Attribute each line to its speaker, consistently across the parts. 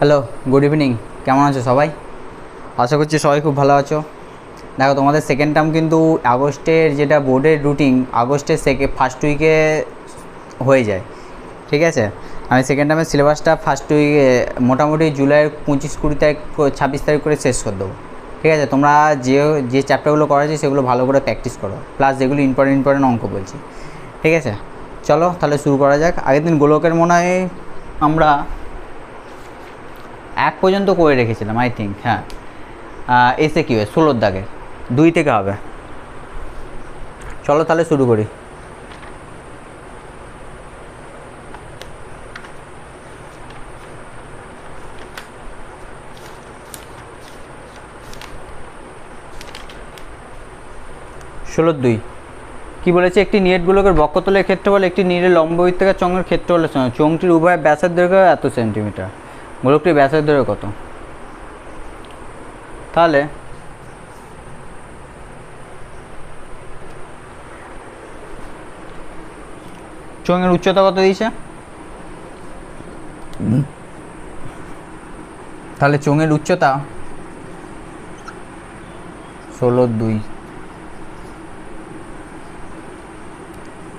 Speaker 1: Hello, good evening. কেমন আছো সবাই? আশা করছি সবাই খুব ভালো আছো। দেখো, তোমাদের সেকেন্ড টার্ম কিন্তু আগস্টের যেটা বোর্ডের রুটিন আগস্টের ফার্স্ট উইকে হয়ে যায়, ঠিক আছে। আমি সেকেন্ড টার্মের সিলেবাসটা ফার্স্ট উইকে মোটামুটি জুলাইয়ের 25-20 তারিখ 26 তারিখ করে শেষ করে দেবো, ঠিক আছে। তোমরা যে যে চ্যাপ্টারগুলো করেছি সেগুলো ভালো করে প্র্যাকটিস করো, প্লাস যেগুলো ইম্পর্টেন্ট অঙ্ক বলছি, ঠিক আছে। চলো তাহলে শুরু করা যাক। আগের দিন গোলকের মনে হয় আমরা 1 পর্যন্ত করে রেখেছিলাম, আই থিঙ্ক। হ্যাঁ, এসে কি হয় 16 দাগের 2 থেকে হবে। চলো তাহলে শুরু করি। ষোলোর 2 কী বলেছে? একটি নেট গোলকের বক্ষতলের ক্ষেত্রফল একটি নেটের লম্ব বৃত্তাকার চোঙের ক্ষেত্রফলের সমান। চোঙটির উভয় ব্যাসের দৈর্ঘ্য এত সেন্টিমিটার। গোলকটির ব্যাসের দৈর্ঘ্য কত? তাহলে চোঙের উচ্চতা কত দিয়েছে? তাহলে চোঙের উচ্চতা 16/2।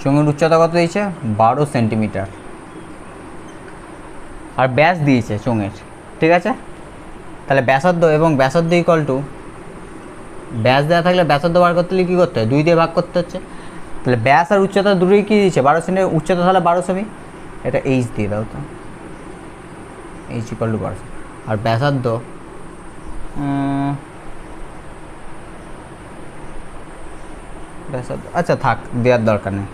Speaker 1: চোঙের উচ্চতা কত দিয়েছে? 12 সেন্টিমিটার। আর ব্যাস দিয়েছে চোঙের, ঠিক আছে। তাহলে ব্যাসার্ধ এবং ব্যাসার্ধ ইকুয়াল টু, ব্যাস দেওয়া থাকলে ব্যাসার্ধ বার করতে হলে কী করতে হয়? 2 দিয়ে ভাগ করতে হচ্ছে। তাহলে ব্যাস আর উচ্চতা দুটোই কী দিয়েছে? 12 সেমি। উচ্চতা তাহলে 12 সেমি। এটা এইচ দিয়ে দাও তো, এইচ ইকুয়াল টু 12। আর ব্যাসার্ধ আচ্ছা থাক, দেওয়ার দরকার নেই,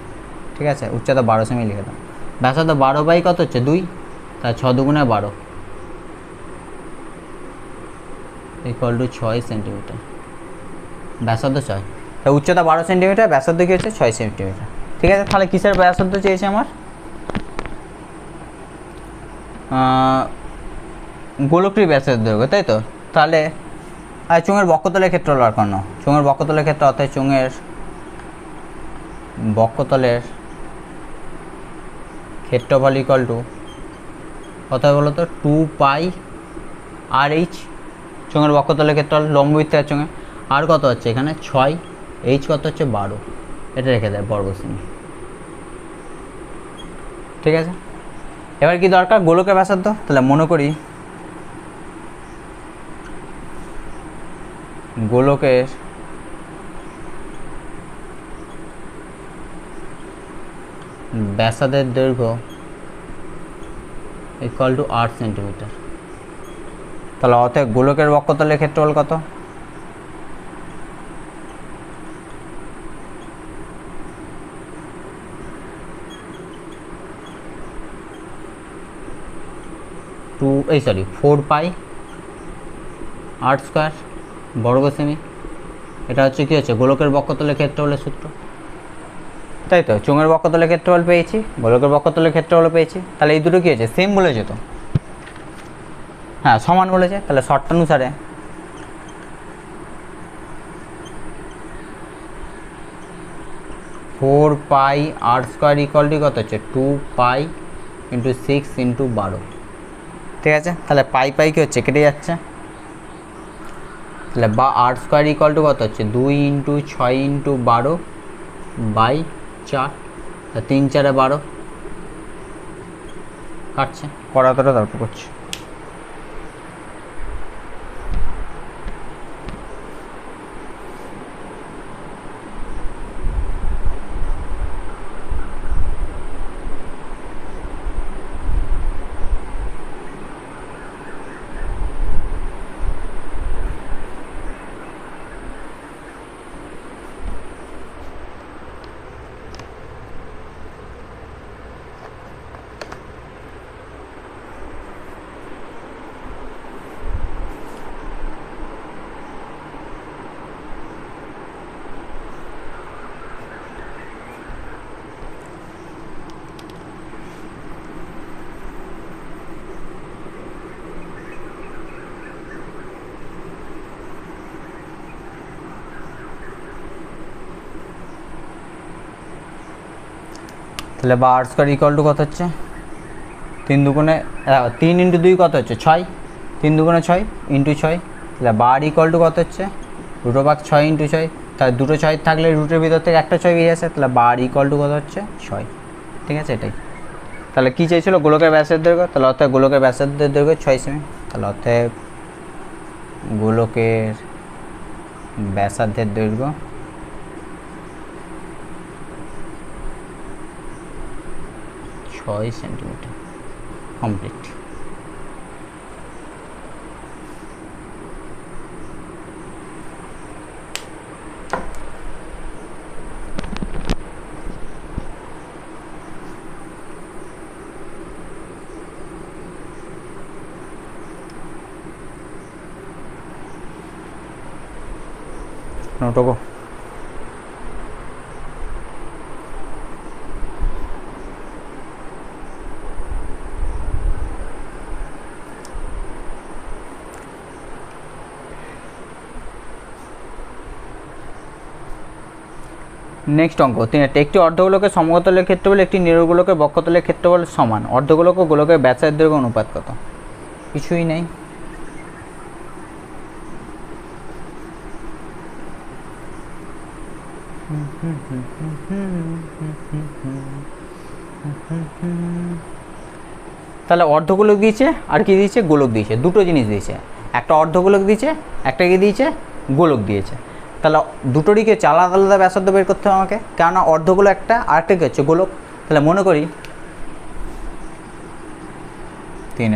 Speaker 1: ঠিক আছে। উচ্চতা 12 সেমি লিখে দাও। ব্যাসার্ধ 12 বাই কত হচ্ছে? 2। তাই 6 দুগুণে 12 ইকুয়াল টু 6 সেন্টিমিটার। ব্যাসার্ধ 6, তা উচ্চতা 12 সেন্টিমিটার, ব্যাসার্ধ কী হচ্ছে? 6 সেন্টিমিটার, ঠিক আছে। তাহলে কিসের ব্যাসার্ধ চেয়েছে আমার? গোলকটির ব্যাসার্ধ দৈর্ঘ্য, তাই তো। তাহলে চোঙের বক্ষতলের ক্ষেত্রফল বার করানো। চোঙের বক্ষতলের ক্ষেত্র অর্থাৎ চোঙের বক্ষতলের ক্ষেত্রফল ইকুয়াল টু কত বলো তো? 2πr/h। চোঙের বক্ষতলের ক্ষেত্রফল লম্ব বৃত্তাকার চোঙে। আর কত হচ্ছে এখানে? 6। এইচ কত হচ্ছে? 12। এটা রেখে দেয় বর্গ সেমি, ঠিক আছে। এবার কি দরকার? গোলকের ব্যাসার্ধ। তাহলে মনে করি গোলকের ব্যাসার্ধের দৈর্ঘ্য ইকুয়াল টু 8 সেন্টিমিটার। তাহলে অতএব গোলকের বক্ষতলের ক্ষেত্রফল কত? টু 4πr² বর্গ সেমি। এটা হচ্ছে কী হচ্ছে? গোলকের বক্ষতলের ক্ষেত্রফলের সূত্র, তাই তো। চোঙের বক্ষতলের ক্ষেত্রফল পেয়েছি, গোলকের বক্ষতলের ক্ষেত্রফল পেয়েছি। তাহলে এই দুটো কী হয়েছে? সেম বলেছে তো, হ্যাঁ সমান বলেছে। তাহলে শর্তানুসারে four pi r square equal to কত হচ্ছে? 2π × 6 × 12, ঠিক আছে। তাহলে পাই পাই কী হচ্ছে? কেটে যাচ্ছে। তাহলে বা r² ইকুয়াল টু কত হচ্ছে? 2 × 6 × 12/4। 3 × 4 = 12 কাটছে। করাতটা তারপর করছে। তাহলে বা r² ইকুয়াল টু কত হচ্ছে? 3 × 2 কত হচ্ছে? 6। 3 দুগুণে 6 ইন্টু 6, তাহলে বার ইকুয়াল টু কত হচ্ছে √6 ইন্টু 6, তাহলে দুটো 6 থাকলে রুটের ভিতর থেকে একটা 6 বেরিয়ে আসে, তাহলে বার ইকুয়াল টু কত হচ্ছে 6। ঠিক আছে, এটাই। তাহলে কী চেয়েছিল গোলকের ব্যাসের দৈর্ঘ্য, তাহলে অর্থাৎ গোলকের ব্যাসের দৈর্ঘ্য 6 সেমি, তাহলে অর্থাৎ গোলকের ব্যাসার্ধের দৈর্ঘ্য 6 সেন্টিমিটার। কমপ্লিট। নোটকো নেক্সট অঙ্ক 3, একটি অর্ধগোলকের সমতলের ক্ষেত্রফল একটি নিরগোলকের বক্ষতলের ক্ষেত্রফল সমান, অর্ধগোলক ও গোলকের ব্যাসের দৈর্ঘ্য অনুপাত কত? কিছুই নেই। তাহলে অর্ধগোলক দিয়েছে আর কি দিয়েছে, গোলক দিয়েছে, দুটো জিনিস দিয়েছে, একটা অর্ধগোলক দিয়েছে, একটা কি দিয়েছে, গোলক দিয়েছে। তাহলে দুটোরই কি হচ্ছে আলাদা আলাদা ব্যাসার্ধ বের করতে হবে আমাকে, কেননা অর্ধগোলক একটা আরেকটা কি হচ্ছে গোলক। তাহলে মনে করি 3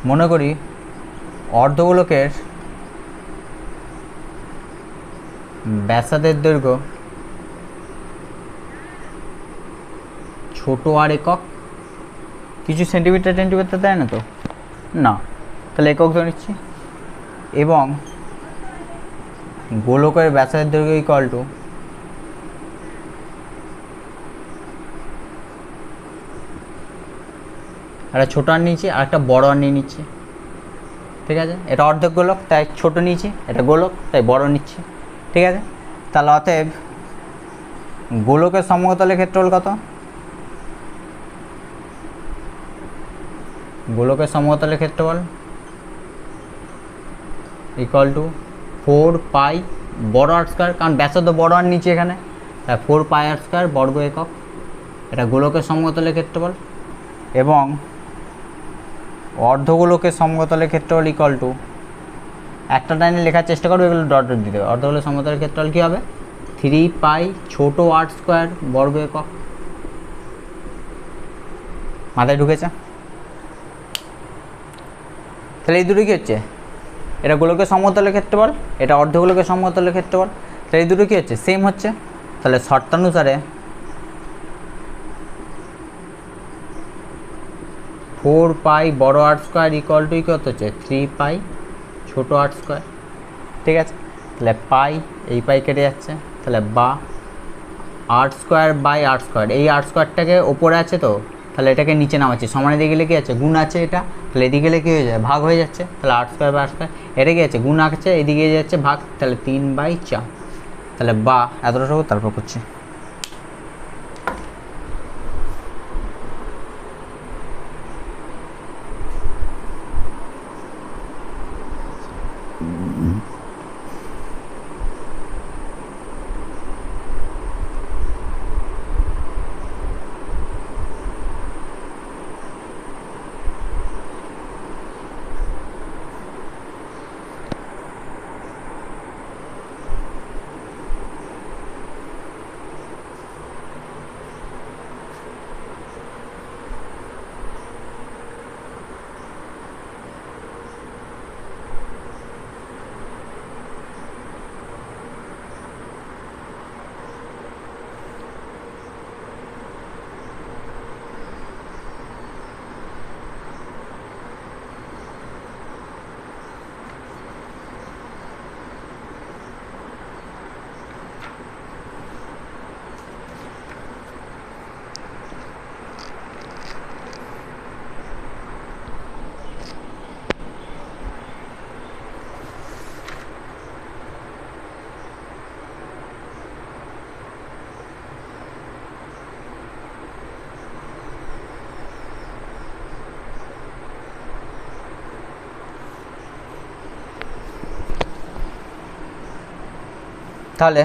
Speaker 1: মনে করি অর্ধগোলকের ব্যাসার্ধের দৈর্ঘ্য ছোট আর একক, কিছু সেন্টিমিটার দেয় না তো, না, তাহলে একক ধরে নিচ্ছি, এবং গোলকের ব্যাসার্ধের দৈর্ঘ্য ইকুয়াল টু একটা ছোটো আর নিয়েছি আর একটা বড় আর নিয়ে নিচ্ছি। ঠিক আছে, এটা অর্ধেক গোলক তাই ছোট নিয়েছি, এটা গোলক তাই বড় নিচ্ছি। ঠিক আছে, তাহলে অতএব গোলকের সমতলের ক্ষেত্রফল কত, গোলকের সমতলের ক্ষেত্রফল ইকুয়াল টু 4 পাই বড় আর স্কয়ার, কারণ ব্যাসার্ধ বড় আর নিচে এখানে, তাই 4 পাই আর স্কয়ার বর্গ একক, এটা গোলকের সমতলের ক্ষেত্রফল। এবং অর্ধগোলকের সমতলের ক্ষেত্রফল ইকুয়াল টু, একটা লাইনে লেখার চেষ্টা করবে, এগুলো ডট ডট দিতে হবে। অর্ধগোলকের সমতলের ক্ষেত্রফল কী হবে, 3 পাই ছোট আর স্কয়ার বর্গ একক। মাথায় ঢুকেছে? তাহলে এই দুটো কী হচ্ছে, এটা গোলকের সমতলের ক্ষেত্রফল, এটা অর্ধগোলকের সমতলের ক্ষেত্রফল, তাহলে এই দুটো কী হচ্ছে, সেম হচ্ছে। তাহলে শর্তানুসারে 4 পাই বড় আর স্কয়ার ইকুয়াল টু কত হচ্ছে 3 পাই ছোট আর স্কয়ার। ঠিক আছে, তাহলে পাই এই পাই কেটে যাচ্ছে, তাহলে বা আর স্কয়ার বাই আর স্কয়ার, এই আর স্কয়ারটাকে ওপরে আছে তো, তাহলে এটাকে নিচে নামাচ্ছি, সমানে দিকে গেলে কী আছে গুণ আছে, এটা তাহলে এদিকে গেলে কী হয়ে যায় ভাগ হয়ে যাচ্ছে, তাহলে আর স্কয়ার বাই আর স্কয়ার, এটা কি আছে গুণ আছে, এদিকে যাচ্ছে ভাগ, তাহলে 3/4। তাহলে বা এতটা সব তারপর করছি। তাহলে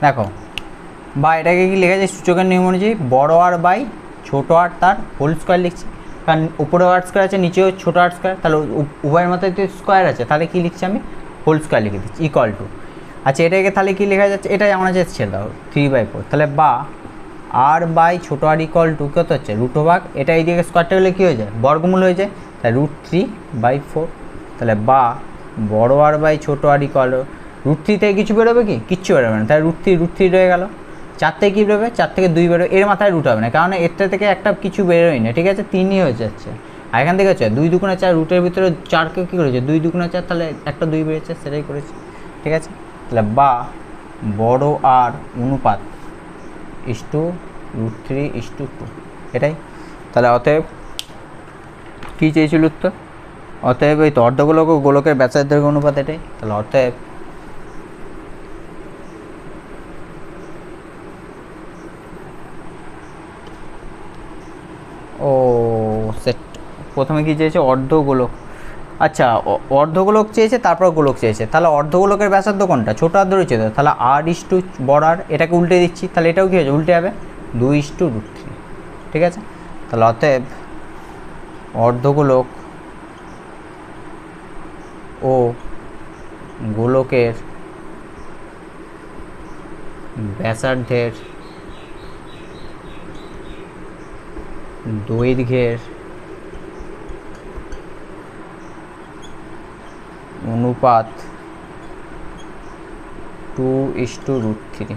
Speaker 1: দেখো বা এটাকে কি লেখা যায় সূচকের নিয়ম অনুযায়ী বড় আর বাই ছোটো আর তার হোল স্কোয়ার লিখছি, কারণ উপরে আর স্কোয়ার আছে নিচেও ছোটো আর স্কোয়ার, তাহলে উভয়ের মাথায় তো স্কোয়ার আছে, তাহলে কী লিখছি আমি হোল স্কোয়ার লিখে দিচ্ছি ইকুয়াল টু। আচ্ছা এটাকে তাহলে কী লেখা যাচ্ছে, এটাই আমরা যাচ্ছে দাও 3/4, তাহলে বা আর বাই ছোটো আর ইকুয়াল টু কত হচ্ছে √, এটা এইদিকে স্কোয়ারটা হলে কী হয়ে যায় বর্গমূল হয়ে যায়, তাহলে √3/4, তাহলে বা বড় আর বাই ছোটো আর ইকুয়াল √3 থেকে কিছু বেরোবে কি কিচ্ছু বেরোবে না, তাহলে √3 রয়ে গেল। 4 থেকে কী বেরোবে 4 থেকে 2 বেরোবে, এর মাথায় রুট হবে না কারণ এরটা থেকে একটা কিছু বেরোয় না, ঠিক আছে 3ই হয়ে যাচ্ছে। আর এখান থেকে হচ্ছে 2 2 4 রুটের ভিতরে 4কে কী করেছে 2 2 4, তাহলে একটা 2 বেরিয়েছে সেটাই করেছে, ঠিক আছে। তাহলে বা বড় আর অনুপাত √3:2 এটাই। তাহলে অতএব কী চেয়েছিল উত্তর, অতএব এই তো অর্ধগোলক ও গোলকের ব্যাসার্ধের অনুপাত এটাই, তাহলে অতএব ও সেট প্রথমে কী চেয়েছে অর্ধগোলক, আচ্ছা অর্ধগোলক চেয়েছে তারপর গোলক চেয়েছে, তাহলে অর্ধগোলকের ব্যাসার্ধ কোনটা ছোটো আর ধরেছে তো, তাহলে r বড় আর এটাকে উল্টে দিচ্ছি, তাহলে এটাও কী হয়েছে উল্টে যাবে 2:√3, ঠিক আছে। তাহলে অতএব অর্ধগোলক ও গোলকের ব্যাসার্ধের দৈর্ঘ্যের অনুপাত 2:√3,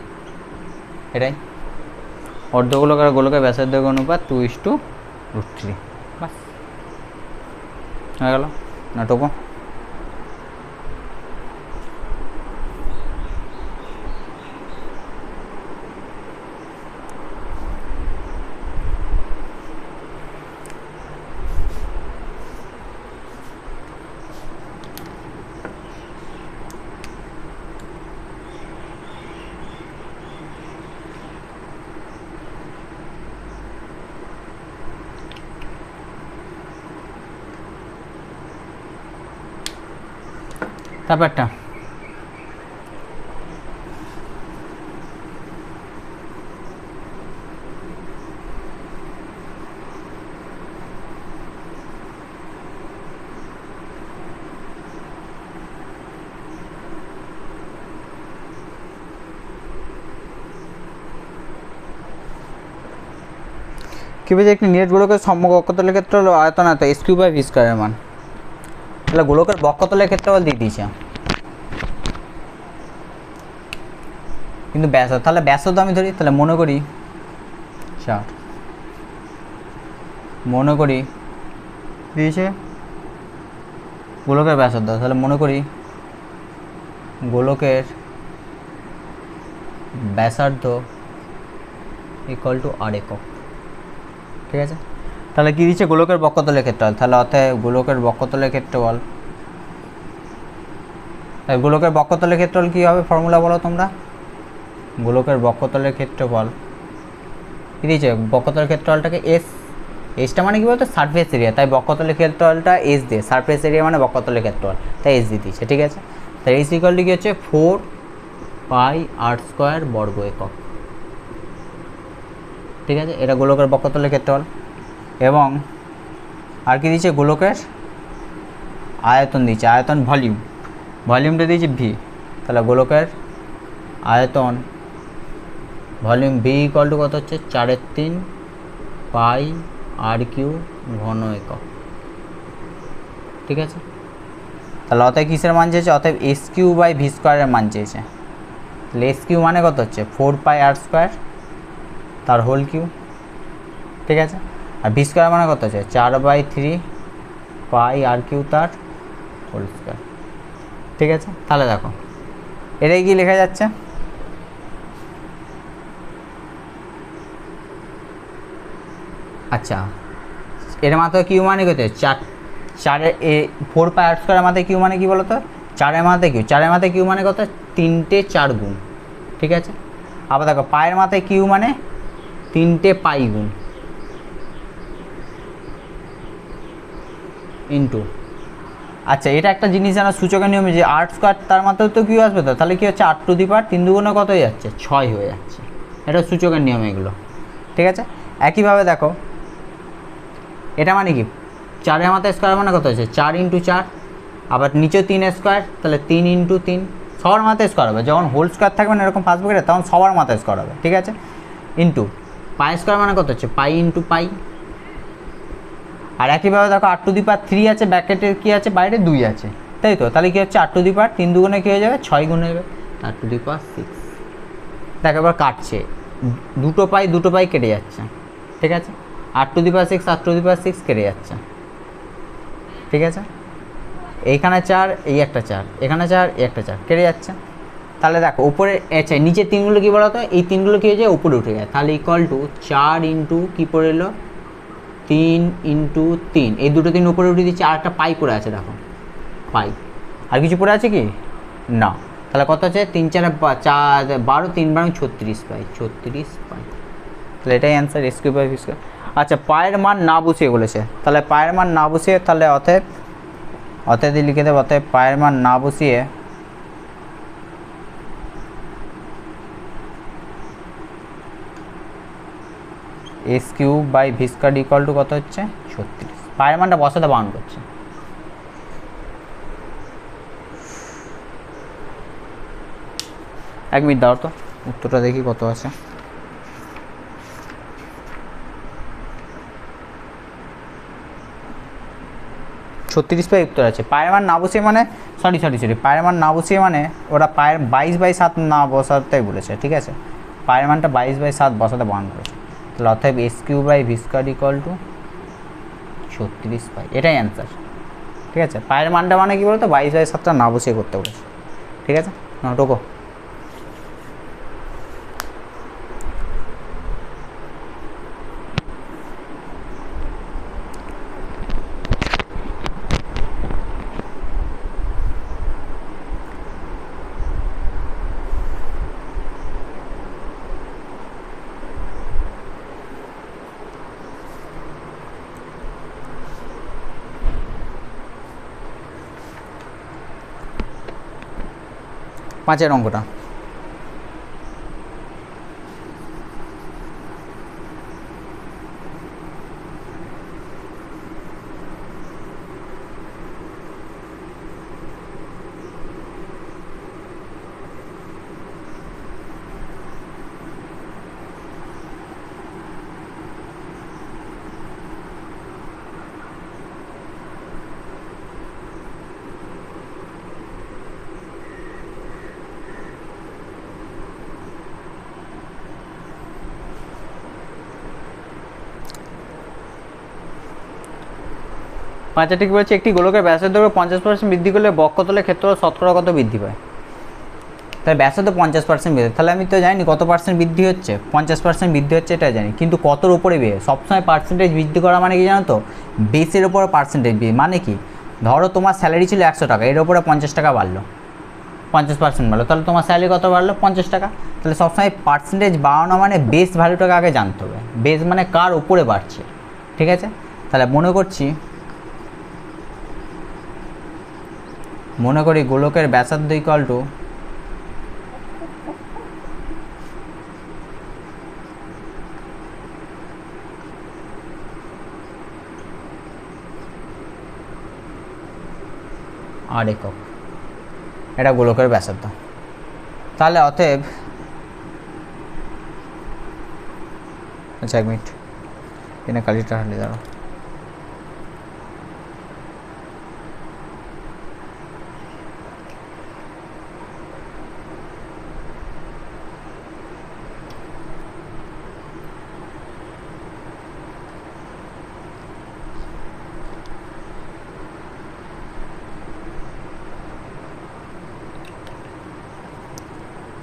Speaker 1: এটাই অর্ধগোলক আর গোলকের ব্যাসার্ধের অনুপাত 2:√3, বাস হয়ে গেল নাটক। তারপরটা কী বলছে একটি নিরেট গোলকের সম্মুখ অক্ষতলের ক্ষেত্রে হলো আয়তন এত s³/v² মান, তাহলে গোলকের বক্ষতলের ক্ষেত্রফল দিয়ে দিয়েছে, কিন্তু ব্যাস তাহলে ব্যাসার্ধ আমি ধরি, তাহলে মনে করি দিয়েছে গোলকের ব্যাসার্ধ, তাহলে মনে করি গোলকের ব্যাসার্ধ = r একক, ঠিক আছে। তাহলে কী দিচ্ছে গোলকের বক্ষতলের ক্ষেত্রফল, তাহলে অতএব গোলকের বক্ষতলের ক্ষেত্রফল, তাই গোলকের বক্ষতলের ক্ষেত্রফল কী হবে ফর্মুলা বলো তোমরা, গোলকের বক্ষতলের ক্ষেত্রফল কী দিয়েছে বক্ষতলের ক্ষেত্রফলটাকে এসটা মানে কী বলতো সারফেস এরিয়া, তাই বক্ষতলের ক্ষেত্রফলটা এস দিয়ে, সারফেস এরিয়া মানে বক্ষতলের ক্ষেত্রফল তাই এস দিয়ে দিচ্ছে, ঠিক আছে। তাই এস ইকুয়াল কি হচ্ছে 4πr² বর্গ একক, ঠিক আছে। এটা গোলকের বক্ষতলের ক্ষেত্রফল, এবং আর কি দিচ্ছে গোলকের আয়তন দিচ্ছে, আয়তন ভলিউমটা দিয়েছে ভি, তাহলে গোলকের আয়তন ভলিউম ভি = কত হচ্ছে 4/3 πr³ ঘন একক, ঠিক আছে। তাহলে অতএব কিসের মান চেয়েছে, অতএব s³/v² এর মান চেয়েছে, তাহলে s³ মানে কত হচ্ছে 4πr² তার হোল কিউ, ঠিক আছে। আর v² মানে কত হচ্ছে 4/3 πr³ তার হোল স্কোয়ার, ঠিক আছে। তাহলে দেখো এটাই কি লেখা যাচ্ছে, আচ্ছা এর মাথায় কিউ মানে কত 4 4 4πr² মাথায় কিউ মানে কি বলো তো 4-এর মাথায় কিউ, 4-এর মাথায় কিউ মানে কত 3টে 4 গুণ, ঠিক আছে। আবার দেখো পায়ের মাথায় কিউ মানে 3টে পাই গুণ ইন্টু, আচ্ছা এটা একটা জিনিস জানা সূচকের নিয়মে যে 8 স্কোয়ার তার মাথায় তো কিউ আসবে, তো তাহলে কি হচ্ছে 8 টু দি পাওয়ার 3 দুগুণে কত হয়ে যাচ্ছে 6 হয়ে যাচ্ছে, এটা সূচকের নিয়ম এগুলো, ঠিক আছে। একইভাবে দেখো এটা মানে কি 4-এর মাথায় স্কোয়ার মানে কত হচ্ছে 4 ইন্টু 4, আবার নিচেও 3 স্কোয়ার তাহলে 3 ইন্টু 3, সবার মাথায় স্কোয়ার হবে, যখন হোল স্কোয়ার থাকবে না এরকম ফার্স্ট ব্র্যাকেটে তখন সবার মাথায় স্কোয়ার হবে, ঠিক আছে। ইন্টু পাই স্কোয়ার মানে কত হচ্ছে পাই ইন্টু পাই, আর একইভাবে দেখো 8 টু দি পাওয়ার 3 আছে, ব্র্যাকেটের কী আছে বাইরে 2 আছে, তাই তো, তাহলে কী হচ্ছে 8 টু দি পাওয়ার 3 দুগুণে কী হয়ে যাবে 6 গুণ হয়ে যাবে 8 টু দি পাওয়ার 6। দেখো এবার কাটছে, দুটো পাই কেটে যাচ্ছে, ঠিক আছে। 8 to the power 6 8 to the পাওয়ার 6 কেটে যাচ্ছে, ঠিক আছে। এইখানে 4 এই একটা 4, এখানে 4 এই একটা 4 কেটে যাচ্ছে, তাহলে দেখো উপরে আচ্ছা নিচের তিনগুলো কী বলো তো, এই তিনগুলো কী হয়ে যায় উপরে উঠে যায়, তাহলে ইকুয়াল টু 4 ইন্টু কী পড়ে এলো 3 ইন্টু 3, এই দুটো 3 উপরে উঠে দিচ্ছে, আর একটা পাই পড়ে আছে দেখো পাই, আর কিছু পড়ে আছে কি না, তাহলে কত আছে 3 4 12 3 12 36 পাই, 36 পাই, তাহলে এটাই answer S Q by V square. আচ্ছা পায়ের মান না বসিয়ে বলেছে, তাহলে পায়ের মান না বসিয়ে তাহলে অতএব লিখে দেবো, অতএব পায়ের মান না বসিয়ে S Q by V square equal to কত হচ্ছে 36, পায়ের মানটা বসাতে বারণ করছে। এক মিনিট দাও তো উত্তরটা দেখি কত আছে। ছত্রিশ পাই উত্তর আছে। পায়ের মান না বসিয়ে মানে সরি পায়ের মান না বসিয়ে মানে ওরা পায়ের 22/7 না বসাতে বলেছে, ঠিক আছে। পায়ের মানটা 22/7 বসাতে বারণ করেছে, তাহলে অতএব S Q by V square equal to 36 পাই, এটাই অ্যান্সার, ঠিক আছে। পায়ের মানটা মানে কি বলতো 22/7টা না বসিয়ে করতে বলেছে, ঠিক আছে। না টোকো 5-এর অঙ্কটা। পাঁচটা ঠিক বলেছে, একটি গোলকের ব্যাসার্ধ 50% বৃদ্ধি করলে বক্ষতলের ক্ষেত্রফল শতকরা কত বৃদ্ধি পায়। তাহলে ব্যাসার্ধ 50% বৃদ্ধি, তাহলে আমি তো জানি কত পার্সেন্ট বৃদ্ধি হচ্ছে, 50% বৃদ্ধি হচ্ছে এটা জানি, কিন্তু কতর উপরে বেড়ে, সবসময় পার্সেন্টেজ বৃদ্ধি করা মানে কি জানো তো, বেসের ওপর পার্সেন্টেজ বৃদ্ধি, মানে কি ধরো তোমার স্যালারি ছিল 100 টাকা, এর ওপরে 50 টাকা বাড়লো, 50% বাড়লো, তাহলে তোমার স্যালারি কত বাড়লো 50 টাকা। তাহলে সবসময় পার্সেন্টেজ বাড়ানো মানে বেস ভ্যালুটাকে আগে জানতে হবে, বেস মানে কার উপরে বাড়ছে, ঠিক আছে। তাহলে মনে করি গোলকের ব্যাসার্ধ ইকুয়াল টু আর একক, এটা গোলকের ব্যাসার্ধ। তাহলে অতএব আচ্ছা এক মিনিট এনে কালিটা হারিয়ে দাঁড়াও,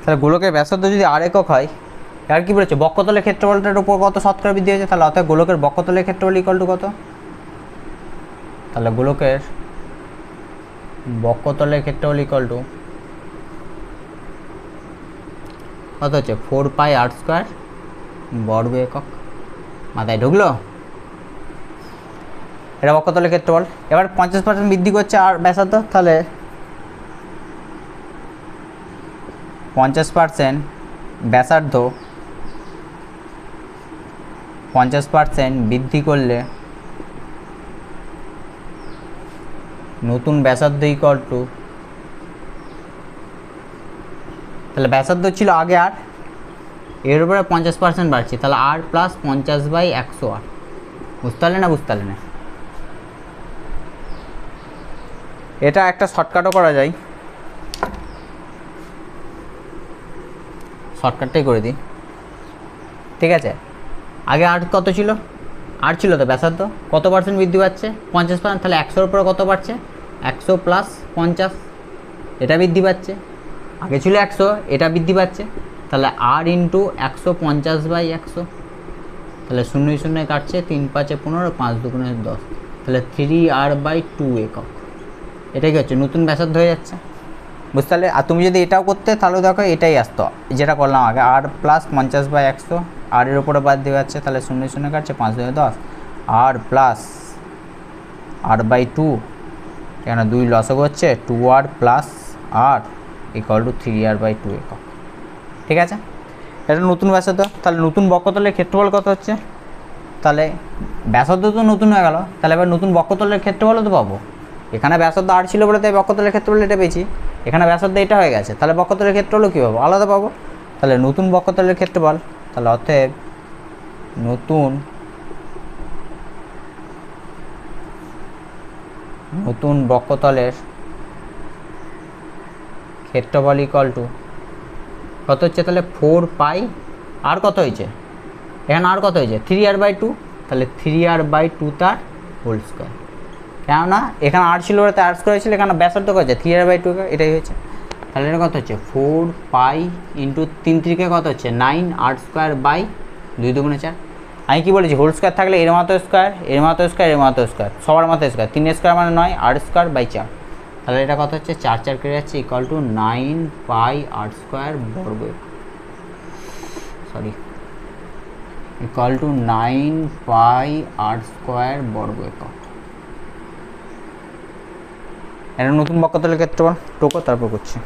Speaker 1: তাহলে গোলকের ব্যাসার্ধ যদি আর একক হয়, আর কি বলেছে বক্ষতলের ক্ষেত্রফলটার উপর কত শতকরা বৃদ্ধি হয়েছে, তাহলে অর্থাৎ গোলকের বক্ষতলের ক্ষেত্রফল ইকুয়াল টু কত, তাহলে গোলকের বক্ষতলের ক্ষেত্রফল ইকুয়াল টু কত হচ্ছে 4πr² বর্গ একক। মাথায় ঢুকলো? এটা বক্ষতলের ক্ষেত্রফল। এবার 50% বৃদ্ধি করছে আর ব্যাসার্ধ, তাহলে 50% ব্যাসার্ধ 50% বৃদ্ধি করলে নতুন ব্যাসার্ধ ইকুয়াল টু, তাহলে ব্যাসার্ধ ছিল আগে আর, এর উপরে 50% বাড়ছে, তাহলে আর প্লাস 50/100 আর। বুঝতে পারলে না? বুঝতে পারলে না? এটা একটা শর্টকাটও করা যায়, শর্টকাটটাই করে দিই। ঠিক আছে, আগে আর কত ছিল? আর ছিল তো ব্যাসার্ধ, কত পার্সেন্ট বৃদ্ধি পাচ্ছে? 50%, তাহলে 100-র উপরে কত বাড়ছে? 100 প্লাস 50, এটা বৃদ্ধি পাচ্ছে। আগে ছিল 100, এটা বৃদ্ধি পাচ্ছে, তাহলে আর ইন্টু 100 50/100, তাহলে 0 0 কাটছে, 3 5 15, 5 2 10, তাহলে 3r/2 একক। এটাই কি হচ্ছে? নতুন ব্যাসার্ধ হয়ে যাচ্ছে। বুঝতে পারলে? আর তুমি যদি এটাও করতে, তাহলে দেখো এটাই আসতো যেটা করলাম আগে, আর প্লাস 50/100, আর এর উপরে বাদ দিয়ে যাচ্ছে, তাহলে 0 0 কাটছে, 5 2 10, আর প্লাস r/2, এখানে 2 লসক হচ্ছে, 2r plus R equal to 3r/2 একক। ঠিক আছে, এটা নতুন ব্যাসার্ধ। তাহলে নতুন বক্ষতলের ক্ষেত্রফল কত হচ্ছে? তাহলে ব্যাসার্ধ তো নতুন হয়ে গেল, তাহলে এবার নতুন বক্ষতলের ক্ষেত্রফলও তো পাবো। এখানে ব্যাসার্ধ আর ছিল বলে তাই বক্ষতলের ক্ষেত্রফল এটা পেয়েছি, এখানে ব্যাসার্ধ এটা হয়ে গেছে, তাহলে বক্ষতলের ক্ষেত্রফলও কী পাবো? আলাদা পাবো। তাহলে নতুন বক্ষতলের ক্ষেত্রফল, তাহলে অতএব নতুন বক্ষতলের ক্ষেত্রফল ইকুয়াল টু কত হচ্ছে? তাহলে 4π, আর কত হয়েছে এখানে? আর কত হয়েছে? 3r/2, তাহলে 3r/2 তার হোল স্কোয়ার। কেননা এখানে আর ছিল বলে তাই আর স্কোয়ার ছিল, এখানে ব্যাসার্ধ কত হচ্ছে? 3r/2, এটাই হয়েছে। তাহলে এটা কত হচ্ছে? 4π ইন্টু 3 3 কত হচ্ছে? 9r²/2 2 4। আমি কি বলেছি? হোল স্কোয়ার থাকলে এর মাত্র স্কোয়ার, এর মাত্র স্কোয়ার, এর মাত্র স্কোয়ার, সবার মাত্র স্কোয়ার। 3 স্কোয়ার মানে 9, r²/4। তাহলে এটা কত হচ্ছে? 4 4 কেটে যাচ্ছে, ইকুয়াল টু 9πr² বর্গ, সরি, ইকুয়াল টু 9πr² বর্গ একক। এটা নতুন বক্ষতলের ক্ষেত্রফল। টোকো, তারপর করছি।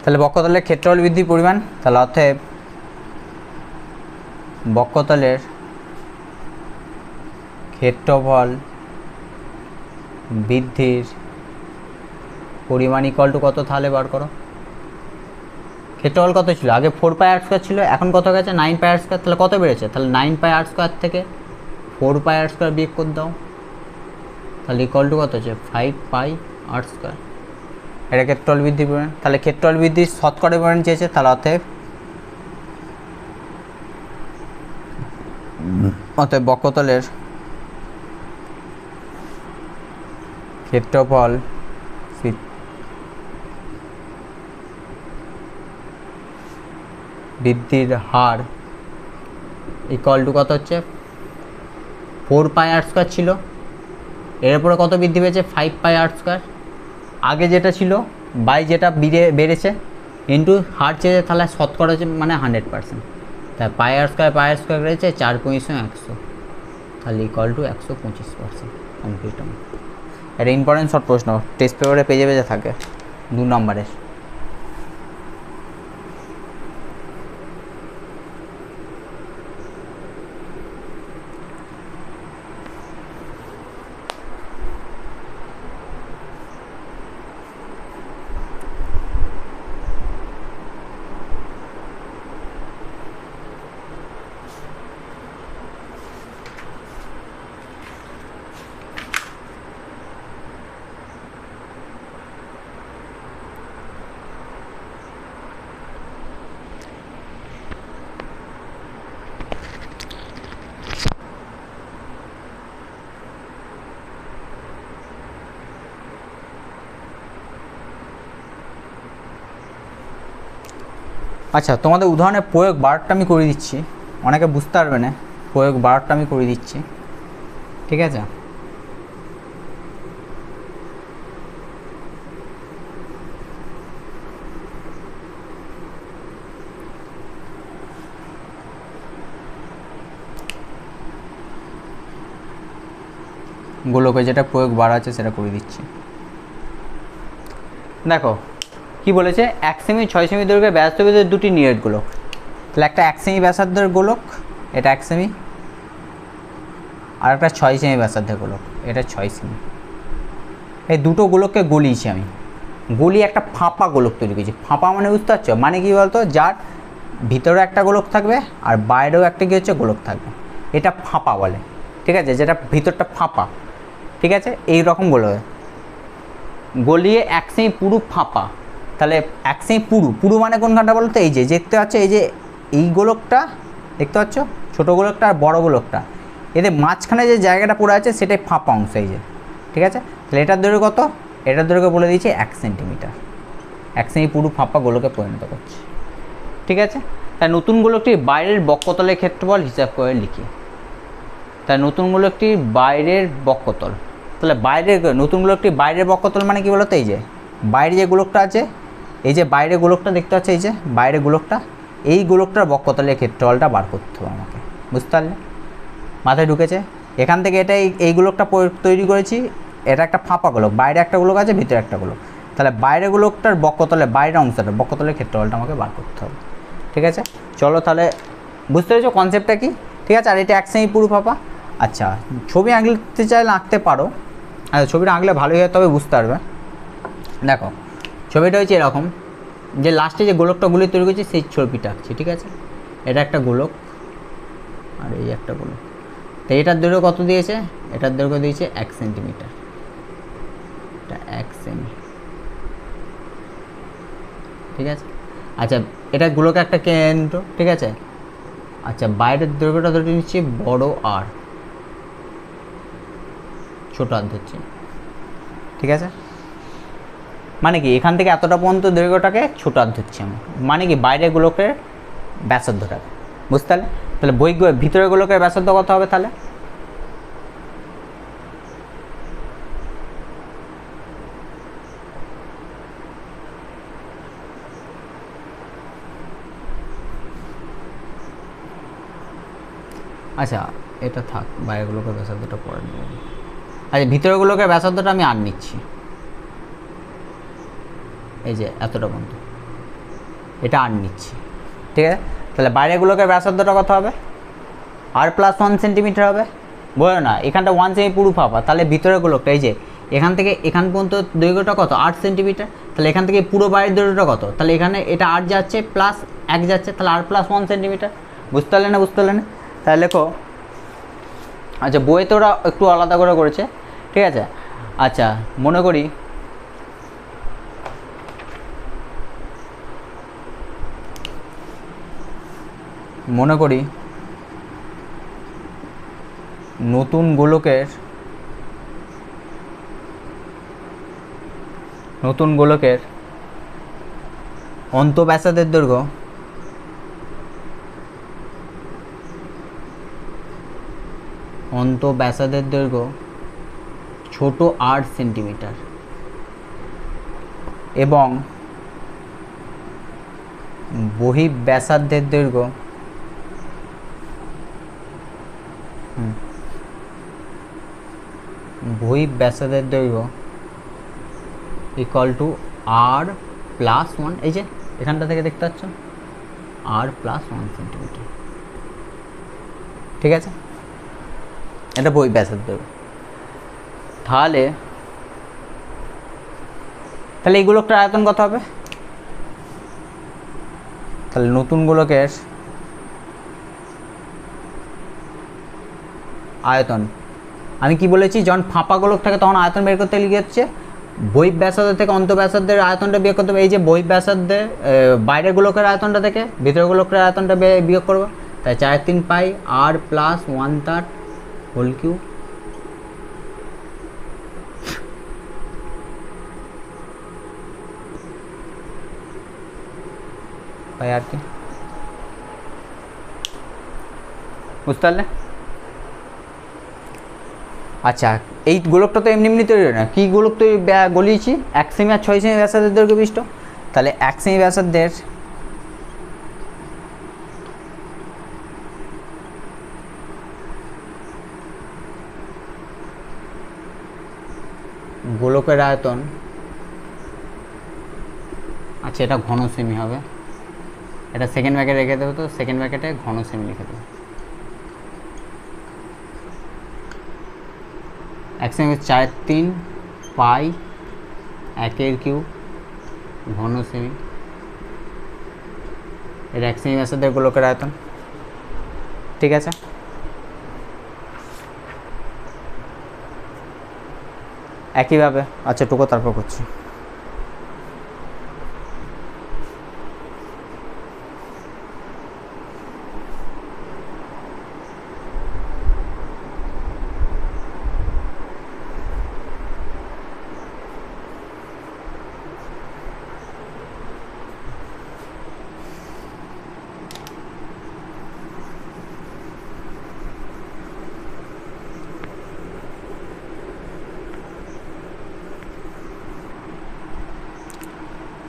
Speaker 1: তাহলে বক্ষতলের ক্ষেত্রফল বৃদ্ধির পরিমাণ, তাহলে অতএব বক্ষতলের ক্ষেত্রফল বৃদ্ধির পরিমাণ ইকুয়াল টু কত? তাহলে বার করো। ক্ষেত্রফল কত ছিল? আগে 4πr² ছিল, এখন কত গেছে? 9πr²। তাহলে কত বেড়েছে? তাহলে 9πr² থেকে 4πr² বিয়োগ করে দাও, তাহলে ইকুয়াল টু কত হচ্ছে? 5πr²। এটা ক্ষেত্রফল বৃদ্ধির পরিমাণ। তাহলে ক্ষেত্রফল বৃদ্ধির শতকরা পরিমাণ চেয়েছে, তাহলে অতএব বক্ষতলের ক্ষেত্রফল বৃদ্ধির হার ইকুয়াল টু কত হচ্ছে? 4πr² ছিল, এর উপরে কত বৃদ্ধি পেয়েছে? 5πr²। আগে যেটা ছিল বাই যেটা বেড়েছে ইন্টু হার চেয়েছে, তাহলে শতকরা হচ্ছে মানে 100%। তাই πr² রয়েছে 4/100, তাহলে ইকুয়াল টু 125%। কমপ্লিট। এটা ইম্পর্টেন্ট শর্ট প্রশ্ন, টেস্ট পেপারে পেজে পেজে থাকে, 2 নম্বরের। আচ্ছা, তোমাদের উদাহরণের প্রয়োগ বারটা আমি করে দিচ্ছি, অনেকে বুঝতে পারবে না, প্রয়োগ বারটা আমি করে দিচ্ছি, ঠিক আছে? গোলকে যেটা প্রয়োগ বার আছে সেটা করে দিচ্ছি। দেখো কি বলেছে, 1 সেমি 6 সেমি দৈর্ঘ্যের ব্যাসার্ধের দুটি নিরেট গোলক। তাহলে একটা 1 সেমি ব্যাসার্ধের গোলক, এটা 1 সেমি, আর একটা 6 সেমি ব্যাসার্ধের গোলক, এটা 6 সেমি। এই দুটো গোলককে গলিয়েছি আমি, গলিয়ে একটা ফাঁপা গোলক তৈরি করেছি। ফাঁপা মানে বুঝতে পারছো, মানে কি বলতো, যার ভিতরে একটা গোলক থাকবে আর বাইরেও একটা কি হচ্ছে গোলক থাকবে, এটা ফাঁপা বলে, ঠিক আছে? যেটা ভিতরটা ফাঁপা, ঠিক আছে? এই রকম গোলক গলিয়ে 1 সেমি পুরু ফাঁপা। তাহলে 1 সেমি পুরু, পুরু মানে কোনখানটা বলো তো, এই যে দেখতে পাচ্ছ, এই যে এই গোলকটা দেখতে পাচ্ছ, ছোটো গোলকটা আর বড় গোলকটা, এদের মাঝখানে যে জায়গাটা পড়ে আছে সেটাই ফাঁপা অংশ, এই যে, ঠিক আছে? তাহলে এটার দৈর্ঘ্য কত? এটার দৈর্ঘ্য বলে দিয়েছি 1 সেন্টিমিটার। 1 সেমি পুরু ফাঁপা গোলকে পরিণত করছে, ঠিক আছে? তাই নতুন গোলকটির বাইরের বক্ষতলের ক্ষেত্রফল হিসাব করে লিখি। তাই নতুন গোলকটির বাইরের বক্ষতল, তাহলে বাইরের নতুন গোলকটির বাইরের বক্ষতল মানে কি বলতো, এই যে বাইরে যে গোলকটা আছে, এই যে বাইরে গোলকটা দেখতে পাচ্ছ, এই যে বাইরে গোলকটা, এই গোলকটার বক্ষতলের ক্ষেত্রফলটা বার করতে হবে আমাকে, বুঝতে পারলে? মাথায় ঢুকেছে? এখান থেকে এটা এই গোলকটা তৈরি করেছি, এটা একটা ফাঁপা গোলক, বাইরে একটা গোলক আছে, ভিতরে একটা গোলক। তাহলে বাইরে গোলকটার বক্ষতলে, বাইরের অংশটা বক্ষতলের ক্ষেত্রফলটা আমাকে বার করতে হবে, ঠিক আছে? চলো তাহলে, বুঝতে পেরেছো কনসেপ্টটা কি? ঠিক আছে? আর এটা 1 সেমি পুরু ফাঁপা। আচ্ছা, ছবি আঁকতে চাইলে আঁকতে পারো, আচ্ছা ছবিটা আঁকলে ভালোই হয়, তবে বুঝতে পারবে। দেখো ছবিটা হচ্ছে এরকম, যে লাস্টে যে গোলকটা গুলি তৈরি করেছি সেই ছবিটা আঁকছি, ঠিক আছে? এটা একটা গোলক আর এই একটা গোলক। তো এটার দৈর্ঘ্য কত দিয়েছে? এটার দৈর্ঘ্য দিয়েছে 1 সেন্টিমিটার, এটা 1 সেমি, ঠিক আছে? আচ্ছা, এটা গোলকে একটা কেন্দ্র, ঠিক আছে? আচ্ছা, বাইরের দৈর্ঘ্যটা ধরে নিচ্ছি বড় আর, ছোট আর ধরছি, ঠিক আছে? মানে কি এখান থেকে এতটা পর্যন্ত দৈর্ঘ্যটাকে ছোট আর ধরছি আমি, মানে কি বাইরের গোলকের ব্যাসার্ধটাকে, বুঝতে পারলে? তাহলে ভিতরের গোলকের ব্যাসার্ধ কত হবে তাহলে? আচ্ছা এটা থাক, বাইরের গোলকের ব্যাসার্ধটা পরে নেব। আচ্ছা, ভিতরের গোলকের ব্যাসার্ধটা আমি আর নিচ্ছি, এই যে এতটা পর্যন্ত, এটা আর নিচ্ছি, ঠিক আছে? তাহলে বাইরের গোলকের ব্যাসার্ধটা কত হবে? আর প্লাস 1 সেন্টিমিটার হবে, বলো না? এখানটা 1 সেমি পুরু ফাঁপা, তাহলে ভিতরের গোলকটা এই যে এখান থেকে এখান পর্যন্ত দৈর্ঘ্যটা কত? 8 সেন্টিমিটার। তাহলে এখান থেকে পুরো বাইরের দৈর্ঘ্যটা কত? তাহলে এখানে এটা 8 যাচ্ছে প্লাস 1 যাচ্ছে, তাহলে আর প্লাস 1 সেন্টিমিটার। বুঝতে পারলে না? বুঝতে পারলে না? তাহলে লেখো। আচ্ছা, বইতে ওরা একটু আলাদা করে করেছে, ঠিক আছে? আচ্ছা, মনে করি নতুন গোলকের অন্তঃব্যাসার্ধের দৈর্ঘ্য ছোট 8 সেন্টিমিটার এবং বহিঃব্যাসার্ধের দৈর্ঘ্য ইকুয়াল টু আর প্লাস 1, এই যে এখানটা থেকে দেখতে পাচ্ছ, আর প্লাস 1 সেন্টিমিটার, ঠিক আছে? এটা বহিঃব্যাসার্ধের দৈর্ঘ্য। তাহলে এই গোলকটার আয়তন কত হবে? তাহলে নতুন গোলকের আয়তন, আমি কি বলেছি, যখন ফাঁপা গোলক থাকে তখন আয়তন বের করতে লিখে হচ্ছে বহিঃব্যাসার্ধ থেকে অন্তঃব্যাসার্ধের আয়তনটা বিয়োগ করতে হবে। এই যে বহিঃব্যাসার্ধে বাইরের গোলকের আয়তনটা থেকে ভিতরের গোলকের আয়তনটা বিয়োগ করবো, তাই 4/3 পাই আর প্লাস 1/3 হোল কিউব। হয় আর কি, বুঝতে পারলে? আচ্ছা, এই গোলকটা তো এমনি এমনি তৈরি হয় না, কী গোলক তৈরি গলিয়েছি? 1 সেমি আর 6 সেমি ব্যাসার্ধের দৈর্ঘ্য বিশিষ্ট। তাহলে 1 সেমি ব্যাসার্ধের গোলকের আয়তন, আচ্ছা এটা ঘন সেমি হবে, এটা সেকেন্ড ব্র্যাকেটে রেখে দেবো, তো সেকেন্ড ব্র্যাকেটে ঘন সেমি লিখে দেবো। 1 সেমি 4/3 পাই 1/3 ঘন সেমি, এটা 1 সেমি ব্যাসার্ধের গোলকের আয়তন। ঠিক আছে, একইভাবে আচ্ছা টুকু তারপর করছি।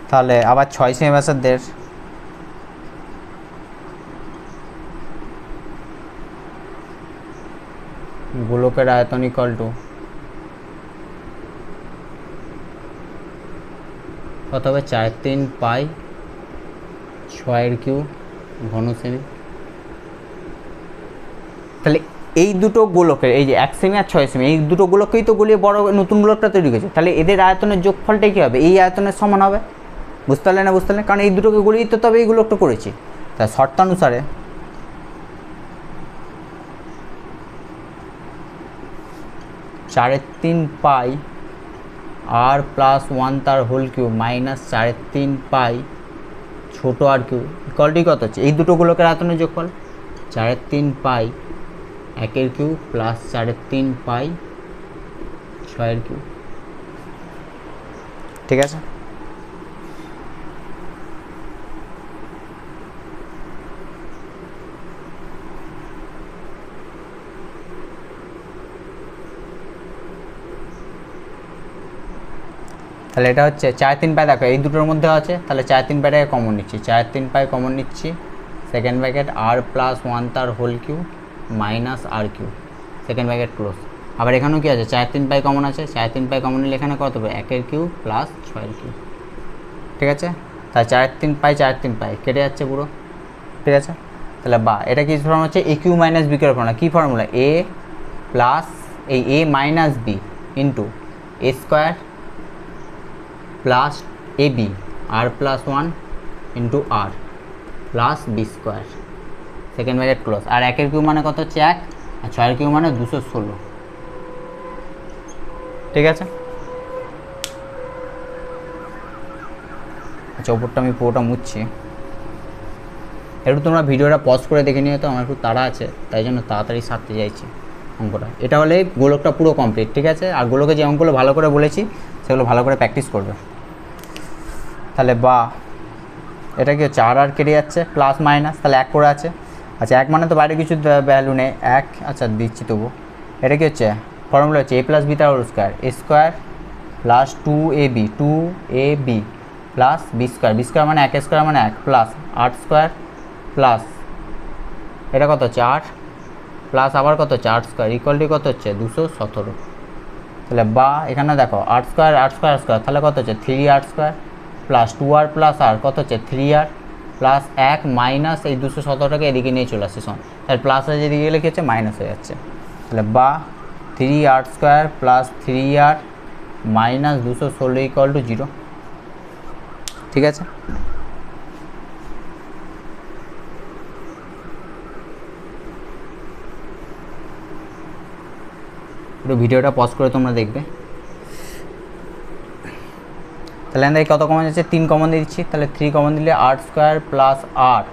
Speaker 1: তাহলে আবার 6 সেমি ব্যাসার্ধের গোলকের আয়তন ইকুয়াল টু কত হবে? 4/3 পাই 6/3 ঘন সেমি। তাহলে এই দুটো গোলকের, এই যে 1 সেমি আর 6 সেমি, এই দুটো গোলককেই তো গলিয়ে বড় নতুন গোলকটা তৈরি করেছে, তাহলে এদের আয়তনের যোগফলটাই কী হবে? এই আয়তনের সমান হবে। বুঝতে পারলে না? বুঝতে পারলে? কারণ এই দুটোকে গলিয়ে তো তবে এই গোলকটা করেছি। তাই শর্তানুসারে 4/3 পাই আর প্লাস 1 তার হোল কিউব মাইনাস 4/3 পাই ছোটো আর কিউব ইকুয়ালটি কত হচ্ছে? এই দুটো গোলকের আয়তনের যোগফল 4/3 পাই 1/3 প্লাস 4/3 পাই 6/3। ঠিক আছে, তাহলে এটা হচ্ছে 4/3 পাই, দেখো এই দুটোর মধ্যে আছে, তাহলে 4/3 পাইটাকে কমন নিচ্ছি, 4/3 পাই কমন নিচ্ছি, সেকেন্ড ব্র্যাকেট আর প্লাস 1 তার হোল কিউব মাইনাস আর কিউব, সেকেন্ড ব্র্যাকেট ক্লোজ। আবার এখানেও কি আছে? 4/3 পাই কমন আছে, 4/3 পাই কমন নিলে এখানে কত হবে? 1/3 প্লাস 6/3। ঠিক আছে, তাহলে 4/3 পাই 4/3 পাই কেটে যাচ্ছে পুরো। ঠিক আছে, তাহলে বা এটা কি ফর্মুলা হচ্ছে? A cube minus b cube formula. কী ফর্মুলা? এ প্লাস এই a minus b into a square plus a b আর প্লাস 1 ইন্টু আর plus b square, second bracket close. আর 1/3 মানে কত হচ্ছে? 1, আর 6/3 মানে 216। ঠিক আছে, আচ্ছা ওপরটা আমি পুরোটা মুছছি, একটু তোমরা ভিডিওটা পজ করে দেখে নিও, তো আমার একটু তাড়া আছে, তাই জন্য তাড়াতাড়ি সারতে চাইছি অঙ্কটা। এটা হলে গোলকটা পুরো কমপ্লিট। ঠিক আছে, আর গোলকে যে অঙ্কগুলো ভালো করে বলেছি সেগুলো ভালো করে প্র্যাকটিস করবে। তাহলে বা এটা কি হচ্ছে? আর কেটে যাচ্ছে, প্লাস মাইনাস, তাহলে 1 করে আছে। আচ্ছা 1 মানে তো বাইরে কিছু ভ্যালু নেই, 1, আচ্ছা দিচ্ছি তবু। এটা কি হচ্ছে? ফর্মুলা হচ্ছে এ প্লাস বি তার whole square, a square plus 2ab plus b square, b square মানে 1 স্কোয়ার মানে 1 প্লাস 8 স্কোয়ার প্লাস এটা কত হচ্ছে? 8 প্লাস আবার কত হচ্ছে? 8 স্কোয়ার ইকুয়ালটি কত হচ্ছে? 217। তাহলে বা এখানে দেখো 8 স্কোয়ার 8 স্কোয়ার স্কোয়ার, তাহলে কত হচ্ছে? 3r square plus 2r plus আর কত হচ্ছে? 3r প্লাস 1 মাইনাস এই 217টাকে এদিকে নিয়ে চলে আসছে শোন, তাহলে প্লাস আর যেদিকে গেলে কি হচ্ছে? মাইনাস হয়ে যাচ্ছে। তাহলে বা 3r square plus 3r minus 216 equal to 0। ঠিক আছে, একটু ভিডিওটা পজ করে তোমরা দেখবে। তাহলে আমাদের কত কমন যাচ্ছে? 3 কমন দিয়ে দিচ্ছি, তাহলে 3 কমন দিলে 8 স্কোয়ার প্লাস 8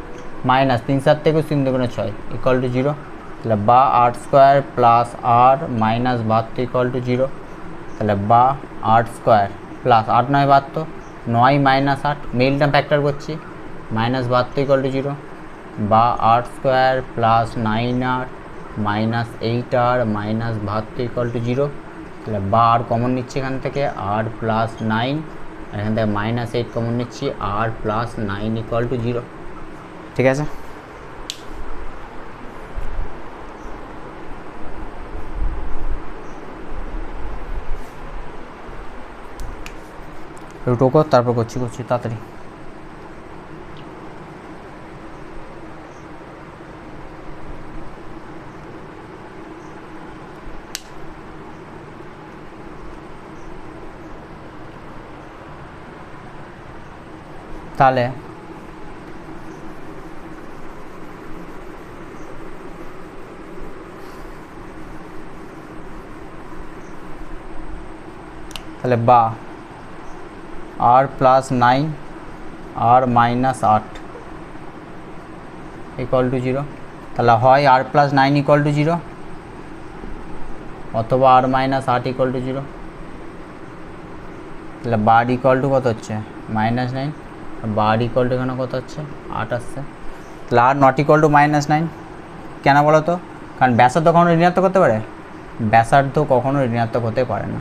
Speaker 1: মাইনাস 3 7 থেকে 3 2 6 ইকুয়াল টু 0। তাহলে বা 8 square plus 8 minus 72 equal to 0। তাহলে বা 8 square plus 8 9 72, 9 minus 8 middle term factor করছি, -72 ইকুয়াল টু 0, বা r square plus 9r minus 8r minus 72 equal to 0। তাহলে বা আর কমন নিচ্ছি এখান থেকে, r প্লাস 9, আর এখান থেকে -8 কমন নিচ্ছি, r প্লাস 9 ইকুয়াল টু 0। ঠিক আছে, রুটো কর, তারপর করছি তাড়াতাড়ি। তাহলে বা r plus 9 r minus 8 equal to 0। তাহলে হয় r প্লাস 9 ইকুয়াল টু 0 অথবা r মাইনাস 8 ইকুয়াল টু 0। তাহলে বার ইকুয়াল টু কত হচ্ছে -9, বার ইকুয়াল টু এখানে কত হচ্ছে 8 আসছে। তাহলে আর নট ইকুয়াল টু -9 কেন বলো তো? কারণ ব্যাসার্ধ কখনো ঋণাত্মক হতে পারে? ব্যাসার্ধ কখনো ঋণাত্মক হতে পারে না।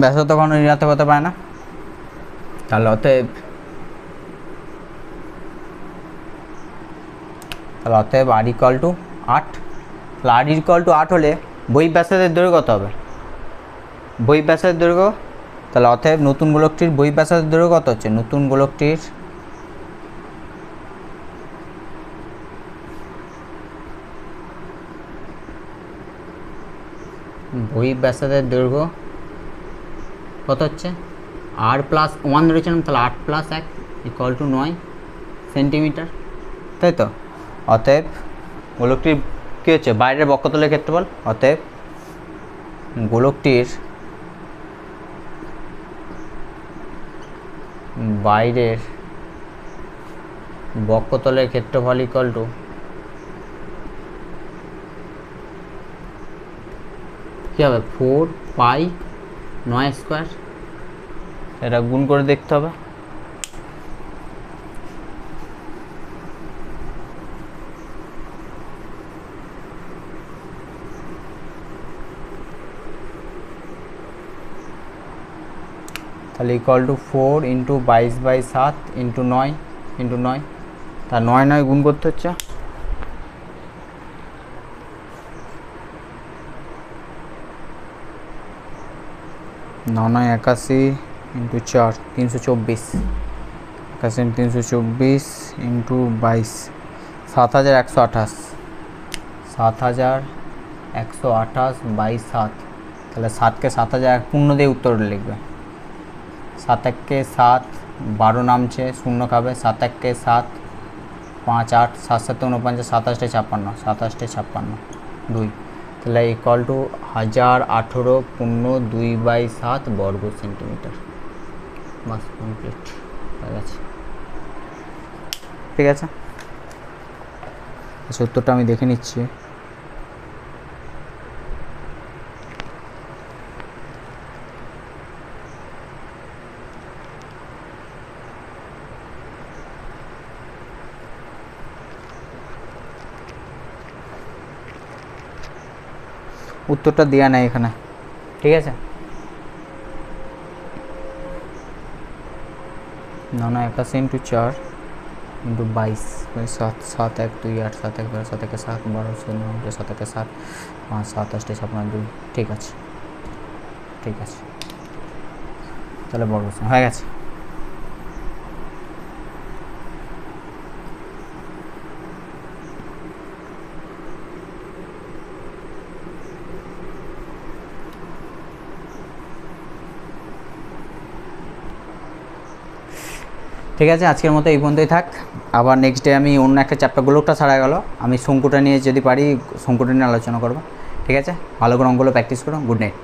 Speaker 1: ব্যাসার্ধ কখনো ঋণাত্মক হতে পারে না। তাহলে অতএব আর ইকুয়াল টু 8। তাহলে আর ইকুয়াল টু 8 হলে বহিঃ ব্যাসার্ধের দৈর্ঘ্য কত হবে? বহিঃ ব্যাসার্ধের দৈর্ঘ্য, তাহলে অতএব নতুন গোলকটির বহিঃ ব্যাসার্ধের দৈর্ঘ্য কত হচ্ছে? নতুন গোলকটির বহিঃ ব্যাসার্ধের দৈর্ঘ্য কত হচ্ছে? r প্লাস 1 ধরেছিলাম, তাহলে 8 প্লাস 1 ইকুয়াল টু 9 সেন্টিমিটার, তাই তো? অতএব গোলকটির কী হচ্ছে? বাইরের বক্ষতলের ক্ষেত্রফল। অতএব গোলকটির বাইরের বক্ষতলের ক্ষেত্রফল ইকুয়াল টু কী হবে? 4 পাই 9 স্কোয়ার। এটা গুণ করে দেখতে হবে। তাহলে equal to 4 into 22/7 into 9 into 9, তা 9 গুণ করতে হচ্ছে। নয় 81 ইন্টু 4 324, 81 324 ইন্টু 22 7128, 7128 বাই 7। তাহলে 7কে 7000 পূর্ণ দিয়ে উত্তর লিখবে। 7 1 7, 12 নামছে, শূন্য খাবে, 7 1 7, 5 8, 7 7 49, 27 56, 27 56 2। তাহলে ইকুয়াল টু 1018 পূর্ণ 2/7 বর্গ সেন্টিমিটার। বাস কমপ্লিট হয়ে গেছে। ঠিক আছে, উত্তরটা আমি দেখে নিচ্ছি। উত্তরটা দেওয়া নেই এখানে, ঠিক আছে? 981 ইন্টু 4 ইন্টু 22 7 7 1 2 8 7 1 12 7 1 7 12 9 7 1 7 5 27 56 2। ঠিক আছে, ঠিক আছে, তাহলে বড় হয়ে গেছে। ঠিক আছে, আজকের মতো এই পর্যন্তই থাক। আবার নেক্সট ডে আমি অন্য একটা চ্যাপ্টার, গোলকটা ছাড়া গেল, আমি শঙ্কুটা নিয়ে যদি পারি শঙ্কুটা নিয়ে আলোচনা করবো। ঠিক আছে, ভালো করে অঙ্কগুলো প্র্যাকটিস করো। Good night.